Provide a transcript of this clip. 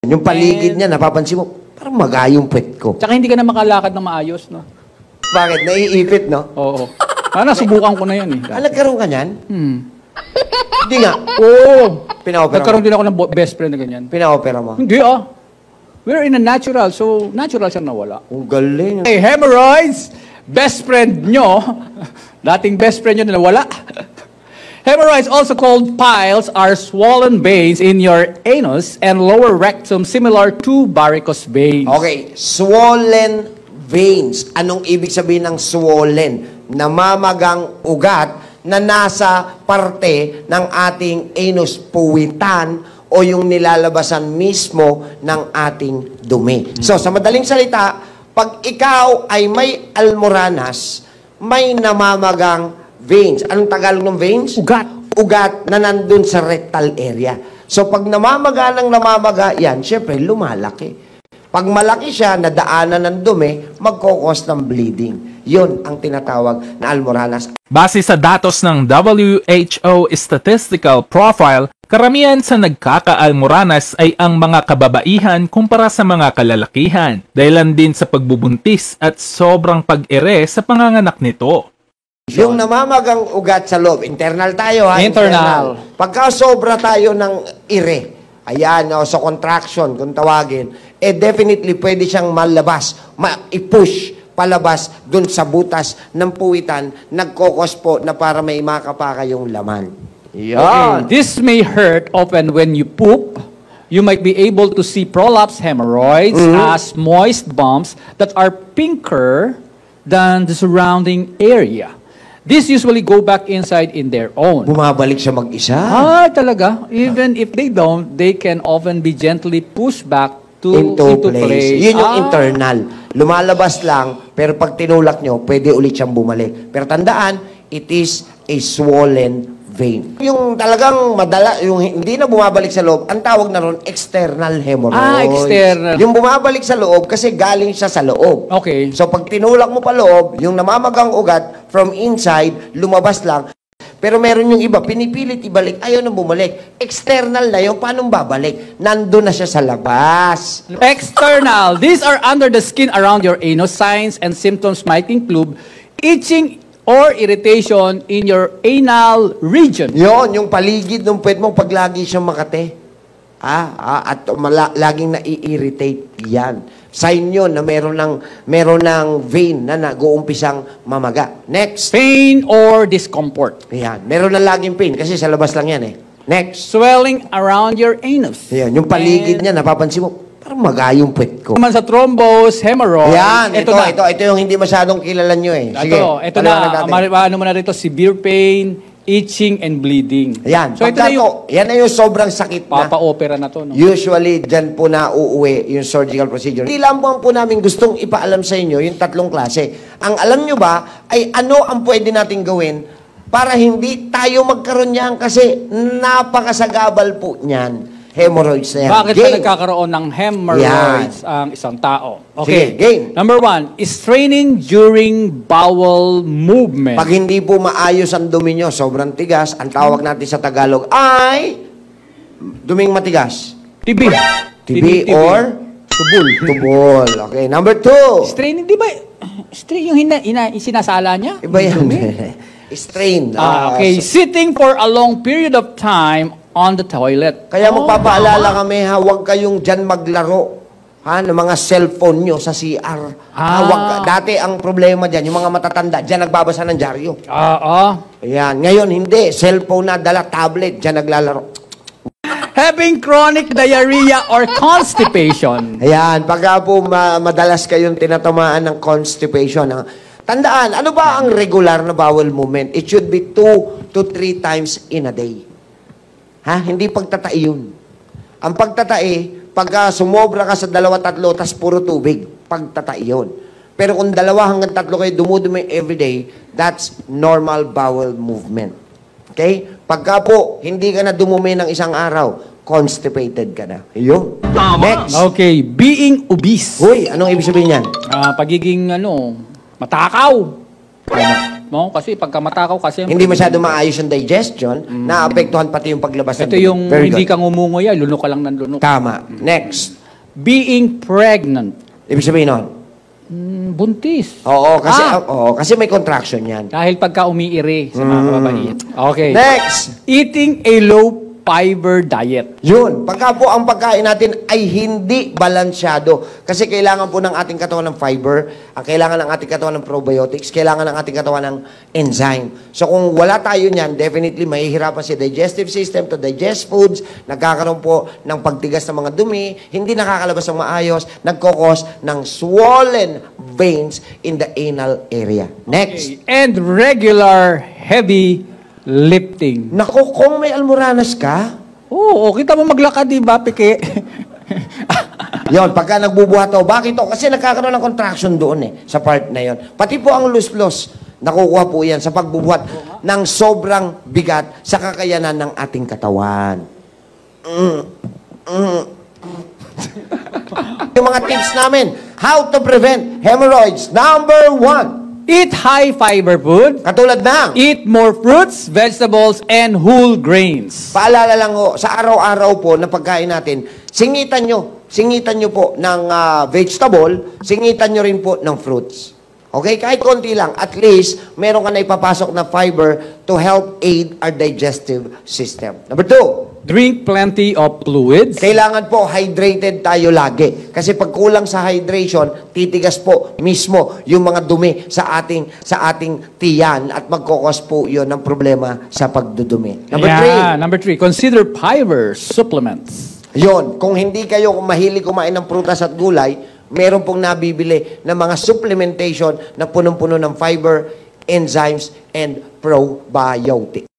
Yung paligid niya, napapansin mo, parang maga yung puwet ko. Tsaka hindi ka na makalakad ng maayos, no? Bakit? Naiipit, no? Oo. Subukan ko na yan, eh. Nagkaroon ka niyan? Hindi nga. Oo. Pinaopera Nagkaroon din ako ng best friend na ganyan. Pinaopera mo? Hindi, We're in a natural, so natural siyang nawala. Ang galing. Hey, hemorrhoids! Best friend nyo, dating best friend nyo na nawala. Hemorrhoids, also called piles, are swollen veins in your anus and lower rectum similar to varicose veins. Okay, swollen veins. Anong ibig sabihin ng swollen? Namamagang ugat na nasa parte ng ating anus, puwitan, o yung nilalabasan mismo ng ating dumi. So, sa madaling salita, pag ikaw ay may almoranas, may namamagang veins. Anong Tagalog ng veins? Ugat. Ugat na nandun sa rectal area. So, pag namamaga ng namamaga, yan, syempre, lumalaki. Pag malaki siya, nadaanan ng dumi, magkokos ng bleeding. Yun ang tinatawag na almoranas. Base sa datos ng WHO Statistical Profile, karamihan sa nagkaka-almoranas ay ang mga kababaihan kumpara sa mga kalalakihan, dahilan din sa pagbubuntis at sobrang pag-ere sa panganganak nito. Yung namamagang ugat sa loob, internal tayo ha? Internal. Pagka sobra tayo ng ire, ayan, o so contraction, kung tawagin, definitely pwede siyang malabas, i-push palabas dun sa butas ng puwitan, nagkokos po na para may makapaka yung laman. Okay. This may hurt often when you poop. You might be able to see prolapse hemorrhoids as moist bumps that are pinker than the surrounding area. These usually go back inside in their own. Bumabalik siya mag-isa? Talaga. Even if they don't, they can often be gently pushed back into place. Yun yung internal. Lumalabas lang, pero pag tinulak nyo, pwede ulit siyang bumalik. Pero tandaan, it is a swollen vein. Yung talagang yung hindi na bumabalik sa loob, ang tawag na ron, external hemorrhoids. External. Yung bumabalik sa loob kasi galing siya sa loob. Okay. So pag tinulak mo pa loob, yung namamagang ugat from inside, lumabas lang. Pero meron yung iba, pinipilit ibalik, ayaw na bumalik. External na yung paano babalik? Nandun na siya sa labas. External. These are under the skin around your anus. Signs and symptoms might include itching or irritation in your anal region. Yon, yung paligid ng puwet mo pag lagi siyang makate. At laging nai-irritate. Yan. Sign yun na meron ng vein na nag-uumpisang mamaga. Next. Pain or discomfort. Yan. Meron na laging pain kasi sa labas lang yan eh. Next. Swelling around your anus. Yan. Yung paligid niya, napapansin mo, parang maga yung puwet ko. Naman sa thrombus, hemorrhoids. Yan. Ito yung hindi masyadong kilala nyo eh. Sige. Ito na. Ano mo na rito, severe pain, itching, and bleeding. Yan. So ito yan na yung sobrang sakit na. Papa-opera na to, no? Usually, dyan po na uuwi yung surgical procedure. Hindi lang po namin gustong ipaalam sa inyo yung tatlong klase. Ang alam nyo ba ay ano ang pwede natin gawin para hindi tayo magkaroon niyan kasi napakasagabal po niyan. Hemorrhoids na yan. Bakit ba nagkakaroon ng hemorrhoids ang isang tao? Okay. Sige, game. Number 1, straining during bowel movement. Pag hindi po maayos ang dumi nyo, sobrang tigas, ang tawag natin sa Tagalog ay duming matigas. TB. TB or? Tubol. Okay. Number 2. Straining, di ba? Strain yung sinasala niya? Iba yan. Strain. Okay. Sitting for a long period of time on the toilet. Kaya magpapaalala kami, huwag kayong dyan maglaro ng mga cellphone nyo sa CR. Dati ang problema dyan, yung mga matatanda, dyan nagbabasa ng dyaryo. Ayan. Ngayon, hindi. Cellphone na, dala tablet, dyan naglalaro. Having chronic diarrhea or constipation. Ayan. Pagka po madalas kayong tinatamaan ng constipation, tandaan, ano ba ang regular na bowel movement? It should be 2 to 3 times in a day. Hindi pagtatai yun. Ang pagtatai, pagka sumobra ka sa 2-3, tas puro tubig, pagtatai yun. Pero kung 2 hanggang 3 kayo dumudumi everyday, that's normal bowel movement. Okay? Pagka po, hindi ka na dumumi ng isang araw, constipated ka na. Yun. Next. Okay, being obese. Uy, anong ibig sabihin yan? Pagiging, matakaw. No? Kasi pagka matakaw kasi... Hindi masyado maayos yung digestion, naapektuhan pati yung paglabas ng Ito dugo. yung Very hindi good. ka ngumunguya, lunok ka lang ng lunok. Tama. Next. Being pregnant. Ibig sabihin nun? Buntis. Kasi may contraction yan. Dahil pagka umiiri sa mga kababaihan. Okay. Next. Eating a low fiber diet. Yun. Pagka po ang pagkain natin ay hindi balansyado. Kasi kailangan po ng ating katawan ng fiber, ang kailangan ng ating katawan ng probiotics, kailangan ng ating katawan ng enzyme. So kung wala tayo niyan, definitely mahihirapan si digestive system to digest foods, nagkakaroon po ng pagtigas ng mga dumi, hindi nakakalabas ng maayos, nagkokos ng swollen veins in the anal area. Next. Okay. And regular heavy lifting. Naku, kung may almoranas ka, Oo, kita mo maglakad, di ba, Pike? yon, pagka nagbubuhat o, bakit to? Kasi nagkakaroon ng contraction doon sa part na yon. Pati po ang loose nakukuha po yan sa pagbubuhat ng sobrang bigat sa kakayanan ng ating katawan. Yung mga tips namin, how to prevent hemorrhoids. Number 1, Eat high fiber food. katulad ng, Eat more fruits, vegetables, and whole grains. paalala lang ho, sa araw-araw po na pagkain natin, singitan nyo po ng vegetable, singitan nyo rin po ng fruits. Okay? Kahit konti lang, at least, meron ka na ipapasok na fiber to help aid our digestive system. Number 2, Drink plenty of fluids. kailangan po hydrated tayo lagi. Kasi pag kulang sa hydration, titigas po mismo yung mga dumi sa ating tiyan at magkokos po yun ng problema sa pagdudumi. Number 3, Number 3. Consider fiber supplements. yun, kung hindi kayo mahilig kumain ng prutas at gulay, meron pong nabibili ng mga supplementation na punong-puno ng fiber, enzymes, and probiotics.